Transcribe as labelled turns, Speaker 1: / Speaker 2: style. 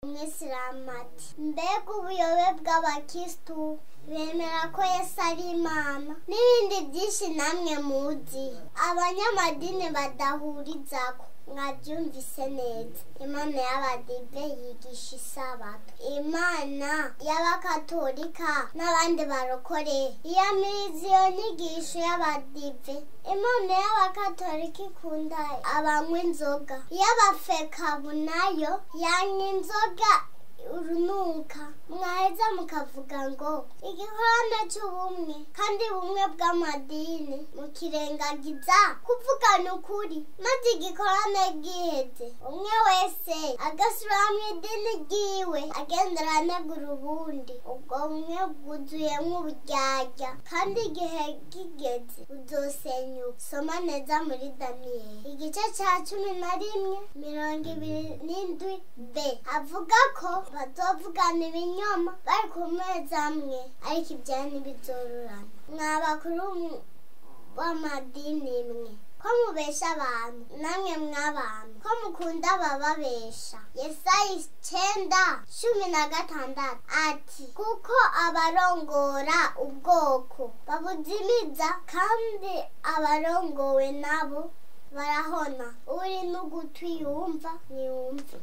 Speaker 1: Umwisilamu ati mbega ubuyobe bw'abakristu bemera ko Yesu ari Imana n'ibindi byinshi namwe muzi abanyamadini badahurizako mwabyumvise neza. Imana y'abadive yigisha isabato, Imana y'abakatolika n'abandi barokore iyamiriza iyo nyigisho y'abadive. Imana y'abakatolika ikunda abanywa inzoga, iy'abafekabu nayo yanywa inzoga urunuka. Mwaheza mukavuga ngo igikorane cy'ubumwe kandi bumwe bw'amadini mukirengagiza kuvugana ukuri, maze igikorane giheze umwe wese agasubira mu idini ryiwe agendera anegura ubundi. Ubwo bumwe bwuzuyemo uburyarya kandi igihe kigeze buzosenyuka. Soma neza muri Daniyeli igice cya 11:27b avuga ko bazovugana ibinyoma bari ku meza amwe, ariko ibyaha ntibizororana. Mwa bakuru b'amadini mwe, ko mubesha abantu, namwe mw'abantu ko mukunda abababesha. Yesaya 9:16 ati kuko abarongora ubwoko babuzimiza kandi abarongowe nabo barahona. Uri n'ugutwi yumva niyumve.